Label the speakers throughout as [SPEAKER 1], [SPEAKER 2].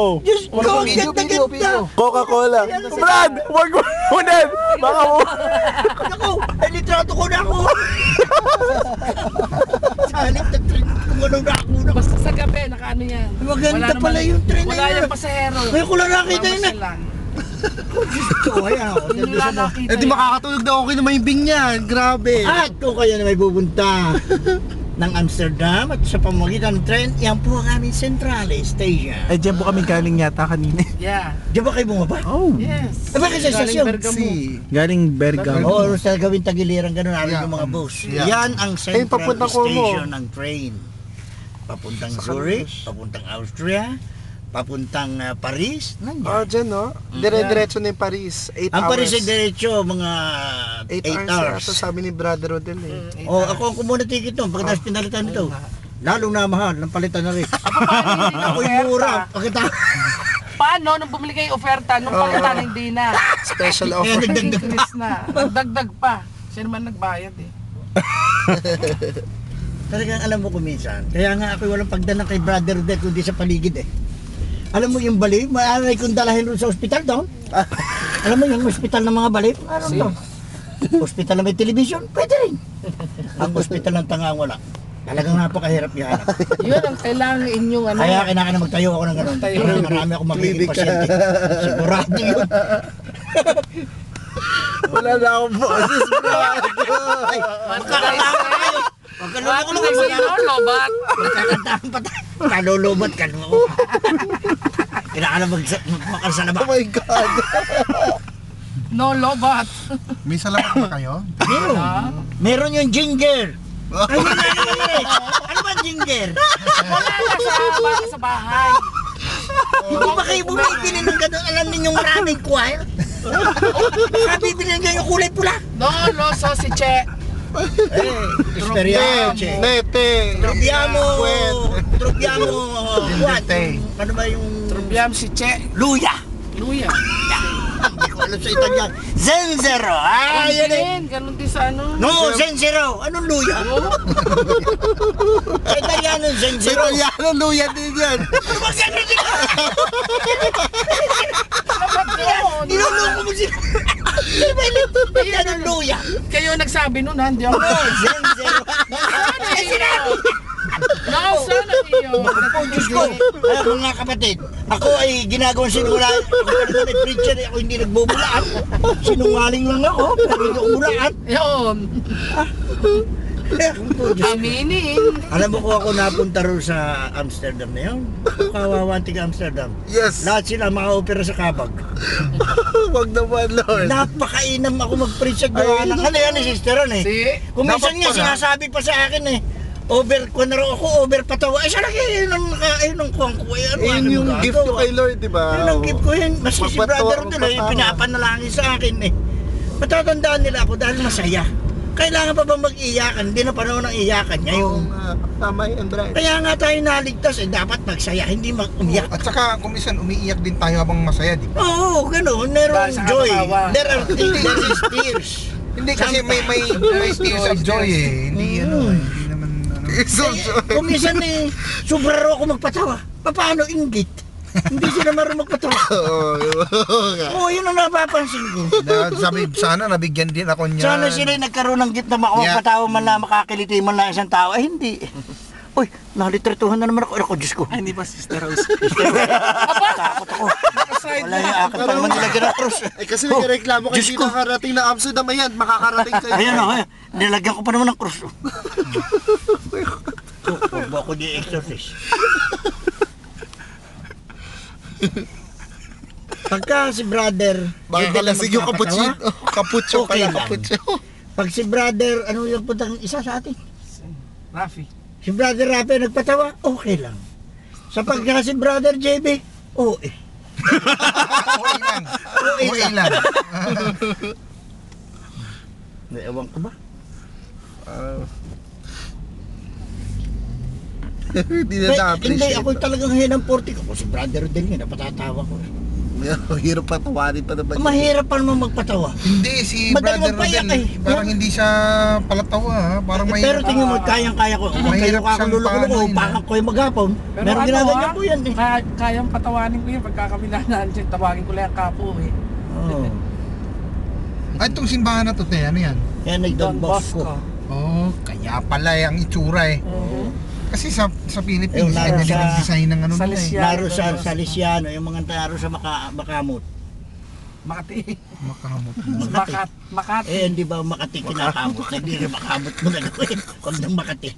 [SPEAKER 1] Oh.
[SPEAKER 2] Diyos ko, ang ganda-ganda.
[SPEAKER 1] Coca-Cola. Brad, wag mo unan. Baka mo.
[SPEAKER 2] Ako, litrato ko na ako. Sa halip na train, kung anong ako na.
[SPEAKER 3] Basta sa gabi, nakaano yan.
[SPEAKER 2] Maganda pala yung train na
[SPEAKER 3] Wala
[SPEAKER 2] yun.
[SPEAKER 3] yung pasahero.
[SPEAKER 2] Ngayon ko lang nakita yun
[SPEAKER 3] Mamasyal
[SPEAKER 2] na.
[SPEAKER 3] lang.
[SPEAKER 2] So, ayan ako.
[SPEAKER 3] Yun yung lang nakita.
[SPEAKER 4] Eh di makakatulog na okay na mahimbing niyan. Grabe.
[SPEAKER 2] At kung kayo na may pupunta ng Amsterdam at sa pamamagitan ng tren, yan po ang aming Centrale Station.
[SPEAKER 1] Ay, dyan po kami galing yata kanina.
[SPEAKER 3] Yeah.
[SPEAKER 2] Diyan ba kayo bumaba?
[SPEAKER 1] Oh.
[SPEAKER 3] Yes.
[SPEAKER 2] Eh, bakit sa
[SPEAKER 3] Galing
[SPEAKER 2] stasyon?
[SPEAKER 3] Bergamo.
[SPEAKER 1] Galing Bergamo.
[SPEAKER 2] Oo, sa gawin tagiliran ganun namin
[SPEAKER 4] Yeah.
[SPEAKER 2] yung mga bus.
[SPEAKER 4] Yeah.
[SPEAKER 2] Yan ang Central
[SPEAKER 4] papuntang Como.
[SPEAKER 2] Station ng train. Papuntang Zurich, papuntang Austria, papuntang Paris.
[SPEAKER 4] Ah, dyan no? Dire-diretso na yung Paris. 8 hours.
[SPEAKER 2] Ang Paris ay diretso, mga
[SPEAKER 4] 8
[SPEAKER 2] 8 hours.
[SPEAKER 4] Ito sabi ni Brother Rodel eh.
[SPEAKER 2] Oh, ako ang kumuna ticket nun, pagkatapos pinalitan nito. Lalong na mahal, ng palitan na rin. Ako yung mura. Pagkatapos,
[SPEAKER 3] Paano nung bumili kayo oferta, nung palitan hindi na.
[SPEAKER 4] Special offer.
[SPEAKER 3] Increase na. Nagdagdag pa. Siya naman nagbayad eh.
[SPEAKER 2] talagang alam mo kung minsan. Kaya nga ako walang pagdala kay Brother Del kundi sa paligid eh. Alam mo yung baliw, maaari kong dalahin rin sa ospital doon. Alam mo yung ospital ng mga baliw? Ano to? Ospital na may television? Pwede rin. Ang ospital ng tanga wala. Talagang napakahirap ihanap.
[SPEAKER 3] Yun ang kailangan inyong ano.
[SPEAKER 2] Kaya kailangan na magtayo ako ng ganun.
[SPEAKER 3] Magtayo.
[SPEAKER 2] Para marami akong magiging
[SPEAKER 4] Clinic ka.
[SPEAKER 2] pasyente. Sigurado yun.
[SPEAKER 4] Wala na akong boses, brother.
[SPEAKER 2] Ay, magkakalaman kayo.
[SPEAKER 3] Bakit nagsasayaw, lobat?
[SPEAKER 2] Magkakantaan pa tayo. Kalulubat ka mo. Kailangan na makalsalaba.
[SPEAKER 4] Oh my God.
[SPEAKER 3] No, lobat.
[SPEAKER 4] May salamat ba kayo?
[SPEAKER 2] Meron. Meron yung ginger. Ay,
[SPEAKER 4] Oh.
[SPEAKER 2] ano naman eh. Ano ba ginger?
[SPEAKER 3] Wala na sa bahay.
[SPEAKER 2] Hindi ba kayo bumibili ng gano'n? Alam ninyong maraming choir? Baka bibili niyo yung kulay pula.
[SPEAKER 3] No, loso si Che.
[SPEAKER 2] Esperiace.
[SPEAKER 4] Nete.
[SPEAKER 2] Trubiamo. Trubiamo.
[SPEAKER 4] Dindete.
[SPEAKER 2] Ano ba yung...
[SPEAKER 3] Trubiam si Che.
[SPEAKER 2] Luya.
[SPEAKER 3] Luya.
[SPEAKER 2] Hindi ko alam sa Italian. Zenzero. Ah,
[SPEAKER 3] Ganun
[SPEAKER 2] yan eh.
[SPEAKER 3] din, ganun din sa ano.
[SPEAKER 2] No, Zenzero. Anong luya? Sa Italiano, Zenzero.
[SPEAKER 4] Italiano, luya din yan.
[SPEAKER 2] Ano ba gano'n din? Niloloko mo sila. Yan ang luya.
[SPEAKER 3] Kayo nagsabi nun ha, hindi ako.
[SPEAKER 2] Zenzero. Eh, sinabi.
[SPEAKER 3] Sana iyo.
[SPEAKER 2] Oh, Diyos ko. Ay, mga kapatid, ako ay ginagawang sinungaling. Ako naman ay preacher, ako hindi nagbubulaan. Sinungaling lang ako, pero hindi ako bulaan.
[SPEAKER 3] Yun.
[SPEAKER 2] Aminin. Alam mo kung ako napunta rin sa Amsterdam na yun? Kawawan tiga Amsterdam.
[SPEAKER 4] Yes.
[SPEAKER 2] Lahat sila maka-opera sa kabag.
[SPEAKER 4] Wag naman, Lord.
[SPEAKER 2] Napakainam ako mag-preach at gawa ng ano yan, sisteron eh.
[SPEAKER 3] Si?
[SPEAKER 2] Kung minsan
[SPEAKER 4] Dapat
[SPEAKER 2] nga
[SPEAKER 4] pala.
[SPEAKER 2] sinasabi pa sa akin eh, over ko na rin ako, over patawa. Eh, siya lagi yun ang kuwang ko.
[SPEAKER 4] Yun yung gift ko kay Lord, di ba?
[SPEAKER 2] Yun ang gift ko yun. Maski si
[SPEAKER 4] Magpatawa,
[SPEAKER 2] brother nila, yung
[SPEAKER 4] magpatawa.
[SPEAKER 2] pinapanalangin sa akin eh. Matatandaan nila ako dahil masaya. Kailangan pa ba mag-iyakan? Hindi na panahon ng iyakan
[SPEAKER 4] Oo
[SPEAKER 2] ngayon.
[SPEAKER 4] nga. Tama yan, Brad.
[SPEAKER 2] Kaya nga tayo naligtas eh, dapat magsaya, hindi mag-umiyak.
[SPEAKER 5] At saka kung minsan umiiyak din tayo habang masaya, di ba?
[SPEAKER 2] Oo, gano'n. Merong
[SPEAKER 3] Dahil sa
[SPEAKER 2] joy.
[SPEAKER 3] katawa.
[SPEAKER 2] There is tears.
[SPEAKER 5] Hindi kasi may tears of joy eh. Hindi hindi naman ano.
[SPEAKER 2] Kung minsan eh, sobra raw ako magpatawa. Paano inggit? Hindi sila marunong magpatawa. Oo, yun ang napapansin ko.
[SPEAKER 5] Sabi, sana nabigyan din ako niya.
[SPEAKER 2] Sana sila nagkaroon ng gift na makapatawa man lang, makakiliti man lang isang tao. Ay, hindi. Uy, nalitretuhan na naman ako. Ako, Diyos ko.
[SPEAKER 3] Ay, hindi ba Sister Rose?
[SPEAKER 2] Takot ako. Wala yung akin pa naman nilagyan ng cross.
[SPEAKER 4] Eh kasi nagreklamo kayo
[SPEAKER 2] Diyos
[SPEAKER 4] dito
[SPEAKER 2] ko.
[SPEAKER 4] nakarating na Amsterdam. Ayan, makakarating sa'yo.
[SPEAKER 2] Ayan o, ayan. Nilagyan ko pa naman ng cross. Huwag mo ako di-exorcise. Pagka si brother,
[SPEAKER 4] Baka lasig yung cappuccino. Cappuccio
[SPEAKER 2] Okay
[SPEAKER 4] pala,
[SPEAKER 2] lang.
[SPEAKER 4] cappuccio.
[SPEAKER 2] pag si brother, ano yung puntang isa sa atin?
[SPEAKER 3] Rafi.
[SPEAKER 2] Si brother Rafi nagpatawa, okay lang. Sa pagka si brother JB, oo eh.
[SPEAKER 5] Okay lang. Okay lang.
[SPEAKER 2] Ewan ko ba?
[SPEAKER 4] Hindi na
[SPEAKER 2] Hindi,
[SPEAKER 4] na-appreciate.
[SPEAKER 2] ako talagang hinang 40 ko. Si brother din nga, napatatawa ko.
[SPEAKER 4] Hirap patawarin pa naman.
[SPEAKER 2] Mahirap pa naman magpatawa.
[SPEAKER 5] Hindi, si
[SPEAKER 2] Madaling
[SPEAKER 5] Brother
[SPEAKER 2] magpayak
[SPEAKER 5] Rodel,
[SPEAKER 2] eh.
[SPEAKER 5] parang hindi siya palatawa ha. Parang
[SPEAKER 2] Pero
[SPEAKER 5] mahirap.
[SPEAKER 2] tingin mo, kayang-kaya ko. Kung kayo
[SPEAKER 5] Mahirap
[SPEAKER 2] ako
[SPEAKER 5] siyang
[SPEAKER 2] lulukulo ko,
[SPEAKER 5] paano yun,
[SPEAKER 2] baka ko yung maghapon. Meron ginagawa po yan eh.
[SPEAKER 3] Kayang patawanin ko yun pagka kami nandiyan. Tawagin ko lang ang kapo eh.
[SPEAKER 2] Oo.
[SPEAKER 5] Ay, itong simbahan na to, te, ano yan?
[SPEAKER 2] Yan ay Don Bosco.
[SPEAKER 5] Oh, kaya pala ang itsura eh. Kasi sa Philippines,
[SPEAKER 2] Ayun,
[SPEAKER 5] ay
[SPEAKER 2] sa-
[SPEAKER 5] ang design ng ano nila eh.
[SPEAKER 3] Salesiano.
[SPEAKER 2] Laro sa Salesiano, yung mga laro sa Makamot.
[SPEAKER 3] Makati.
[SPEAKER 5] Makamot.
[SPEAKER 3] Makati.
[SPEAKER 2] Eh, hindi ba Makati kinakamot? Hindi rin Makamot mo na gawin. Huwag nang Makati.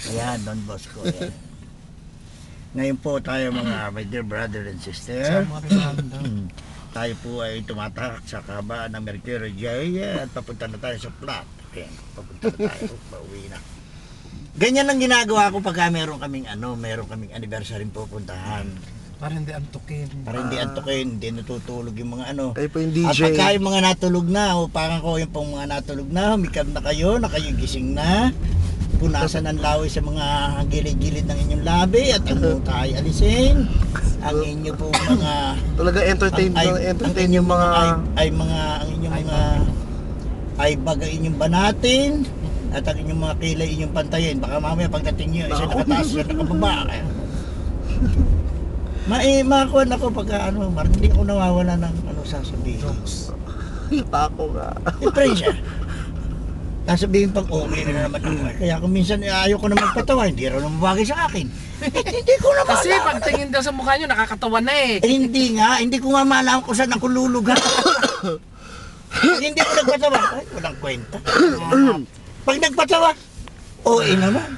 [SPEAKER 2] Ayan, Don Bosco. Yan. Ngayon po tayo mga my dear brother and sister. Tayo po ay tumatak sa kabaan ng Mercury Jaya at papunta na tayo sa Plat. Ayan, papunta na tayo. Pauwi na. Ganyan ang ginagawa ko pagka meron kaming anniversary pupuntahan.
[SPEAKER 3] Para hindi antukin.
[SPEAKER 2] Para hindi antukin, hindi natutulog yung mga ano.
[SPEAKER 4] Kayo po yung
[SPEAKER 2] At
[SPEAKER 4] DJ.
[SPEAKER 2] pagka yung mga natulog na, o parang ko yung pong mga natulog na, humikab na kayo gising na, punasan ang laway sa mga gilid-gilid ng inyong labi at ang muta ay alisin. Ang inyo po mga
[SPEAKER 4] Talaga entertain yung mga...
[SPEAKER 2] ang inyong mga ay bagay inyong banatin at ang inyong mga kilay inyong pantayin. Baka mamaya pagdating nyo, isa nakataas, isa nakababa. Makakuha ako pagka hindi ako nawawala ng sasabihin.
[SPEAKER 4] Ako nga.
[SPEAKER 2] Siyempre siya. Sasabihin pag okay na naman ako. Kaya kung minsan ayaw ko na magpatawa, hindi raw naman bagay sa akin. Hindi ko na
[SPEAKER 3] Kasi
[SPEAKER 2] malaman.
[SPEAKER 3] pagtingin daw sa mukha nyo, nakakatawa na eh.
[SPEAKER 2] Hindi ko nga malaman kung saan ako lulugar. Pag hindi ko nagpatawa, ay, walang kwenta. Pag nagpatawa, okay naman.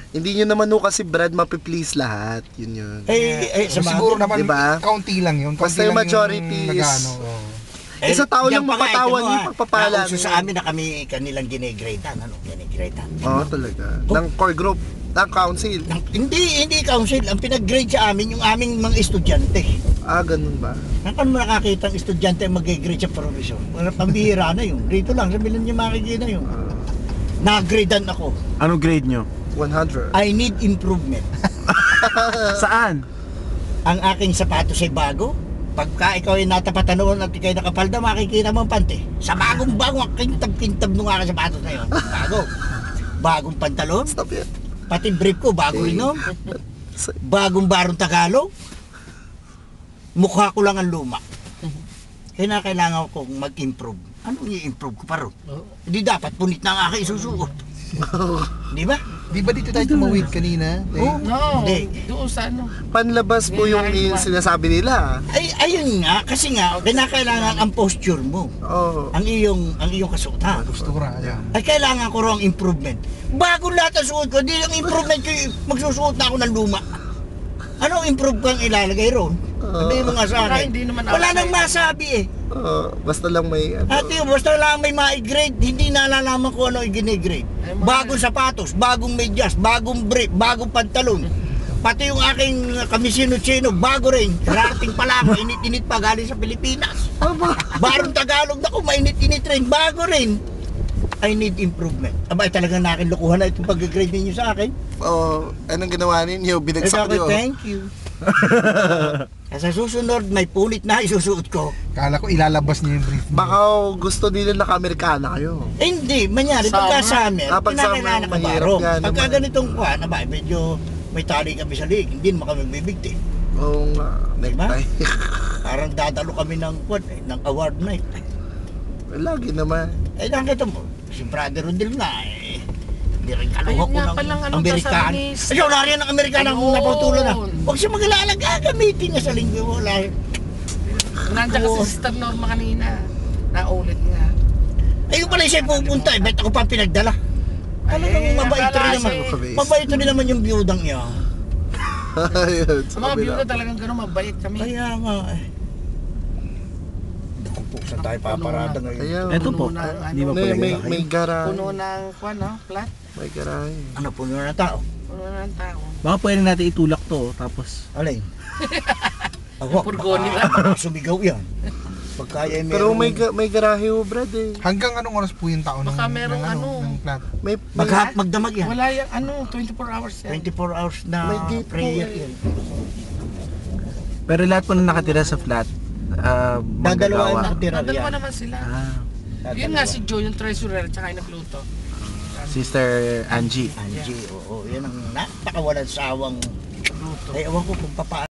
[SPEAKER 4] Hindi nyo naman kasi Brad mapiplease lahat. Yun.
[SPEAKER 2] Sa
[SPEAKER 5] Siguro naman,
[SPEAKER 4] Diba?
[SPEAKER 5] kaunti lang yun.
[SPEAKER 4] Basta yung majority is-
[SPEAKER 5] nag-ano, oh.
[SPEAKER 4] Isa tao lang mapatawan yung pagpapala.
[SPEAKER 2] Nauso sa amin na kami kanilang ginegradean. Ginegradean.
[SPEAKER 4] Oo, talaga. Ng core group, ng council.
[SPEAKER 2] Hindi council. Ang pinag-grade sa amin, yung aming mga estudyante.
[SPEAKER 4] Ah, ganun ba?
[SPEAKER 2] Saan mo nakakita ang estudyante ang mag-grade sa professor? Wala, pambihira na yun. Dito lang, sa bilan niya makikita yun. Nag-gradean ako.
[SPEAKER 1] Ano grade nyo?
[SPEAKER 4] 100.
[SPEAKER 2] I need improvement.
[SPEAKER 1] Saan?
[SPEAKER 2] Ang aking sapatos ay bago. Pagka ikaw ay natapatan noon at ikaw'y nakapalda, makikita mo ang pante. Sa bagong-bago, ang kintab-kintab nung aking sapatos na yun. Bago. Bagong pantalon.
[SPEAKER 4] Stop it.
[SPEAKER 2] Pati brief ko, bago rin no? Bagong barong Tagalog. Mukha ko lang ang luma. Kaya kailangan kong mag-improve. Ano i-improve ko pa ron? Hindi dapat punit na ang aking isusuot. Di ba?
[SPEAKER 5] Di ba dito tayo tumawid kanina?
[SPEAKER 2] Oo.
[SPEAKER 3] No,
[SPEAKER 2] Hindi.
[SPEAKER 3] doon sa ano.
[SPEAKER 4] Panlabas po yung sinasabi nila.
[SPEAKER 2] Ayun nga, kasi nga, kinakailangan ang posture mo.
[SPEAKER 4] Oo.
[SPEAKER 2] Ang iyong kasuotan.
[SPEAKER 5] Postura, yan.
[SPEAKER 2] Ay kailangan ko raw ang improvement. Bago lahat ang suot ko, di ang improvement ko, magsusuot na ako ng luma. Anong improve kang ilalagay ron? Sabihin mo nga sa akin.
[SPEAKER 3] Hindi naman
[SPEAKER 2] Wala
[SPEAKER 3] outside.
[SPEAKER 2] nang masabi eh.
[SPEAKER 4] Basta lang may
[SPEAKER 2] Ate, basta lang may ma-grade, hindi nalalaman ko ano i-grade. Bagong sapatos, bagong medyas, bagong brief, bagong pantalon. Pati yung aking kamisino-chino, bago rin. Rating pala ako, init-init pa galing sa Pilipinas. Barong Tagalog na ko, mainit-init rin, bago rin. I need improvement. Abay, talagang nakinlukuhan na itong pag-grade ninyo sa akin.
[SPEAKER 4] anong ginawa ninyo? Binagsak
[SPEAKER 2] Sabi,
[SPEAKER 4] nyo.
[SPEAKER 2] thank you. Sa susunod, may punit na isusuot ko.
[SPEAKER 5] Kala ko ilalabas niya yung brief.
[SPEAKER 4] Baka gusto nila naka-Amerikana kayo.
[SPEAKER 2] Hindi, manyari, pagka summer,
[SPEAKER 4] Pag summer,
[SPEAKER 2] kinakailangan ka
[SPEAKER 4] mahirap
[SPEAKER 2] barong.
[SPEAKER 4] nga
[SPEAKER 2] Pagka
[SPEAKER 4] naman.
[SPEAKER 2] ganitong kuhan, abay, medyo may tali kami sa lig, hindi naman kami bibigti.
[SPEAKER 4] Oo nga.
[SPEAKER 2] Diba?
[SPEAKER 4] Necktie.
[SPEAKER 2] Parang dadalo kami ng kuhan, ng award night.
[SPEAKER 4] Lagi naman.
[SPEAKER 2] Eh, nakita mo, si Brother Rodel na, hindi rin kaluha
[SPEAKER 3] Ayun
[SPEAKER 2] ko
[SPEAKER 3] nga
[SPEAKER 2] ng
[SPEAKER 3] palang ano,
[SPEAKER 2] Amerikano.
[SPEAKER 3] sabi ni-
[SPEAKER 2] Ayaw, nariyan ng Amerikano ang
[SPEAKER 3] Ayun.
[SPEAKER 2] naputulo na. Huwag siya mag-alala, gagamitin niya sa linggo. Wala.
[SPEAKER 3] Nandiyan kasi si Sister Norma kanina. Naulit nga.
[SPEAKER 2] Ayun pala siya pupunta eh, ba't ako pa pinagdala? Talagang
[SPEAKER 3] Ay,
[SPEAKER 2] mabait
[SPEAKER 3] akala
[SPEAKER 2] rin naman.
[SPEAKER 3] siya
[SPEAKER 2] Mabait rin naman yung biyudang niya.
[SPEAKER 4] Ayun.
[SPEAKER 3] Sa mga byuda talagang gano'n, mabait kami.
[SPEAKER 2] Kaya nga eh. Naku po, saan tayo paparada ngayon?
[SPEAKER 4] Ayun.
[SPEAKER 1] Eto po.
[SPEAKER 3] Puno na,
[SPEAKER 1] Di ba
[SPEAKER 3] ano,
[SPEAKER 1] pala
[SPEAKER 4] May garahe.
[SPEAKER 3] puno ng kwan, no? Flat.
[SPEAKER 4] May garahe.
[SPEAKER 2] Ano po na tao?
[SPEAKER 3] Puno ng tao.
[SPEAKER 1] Baka pwede natin itulak to, tapos
[SPEAKER 2] Alay. Ako,
[SPEAKER 3] Purgo nila.
[SPEAKER 2] baka sumigaw yan. Pagkaya
[SPEAKER 4] Pero may garahe ho, Brad eh.
[SPEAKER 5] Hanggang anong oras po yung tao ng,
[SPEAKER 3] Baka merong ano.
[SPEAKER 5] ng plat?
[SPEAKER 4] May
[SPEAKER 2] magdamag yan.
[SPEAKER 3] Wala yung ano, 24 hours yan.
[SPEAKER 2] 24 hours na
[SPEAKER 4] May gate po
[SPEAKER 2] prayer
[SPEAKER 4] eh.
[SPEAKER 2] yan.
[SPEAKER 1] Pero lahat po na nakatira sa flat,
[SPEAKER 2] Dadalawa yung
[SPEAKER 1] manggagawa.
[SPEAKER 2] nakatira
[SPEAKER 3] Dadalawa
[SPEAKER 2] riyan.
[SPEAKER 3] naman sila.
[SPEAKER 1] Ah,
[SPEAKER 3] Yun nga si Joe, yung treasurer, tsaka yung nagluto.
[SPEAKER 1] Sister Angie.
[SPEAKER 2] Angie, oo, yan ang napakawalang sawang.
[SPEAKER 3] Nagluto.
[SPEAKER 2] Ay, ewan ko kung papaano.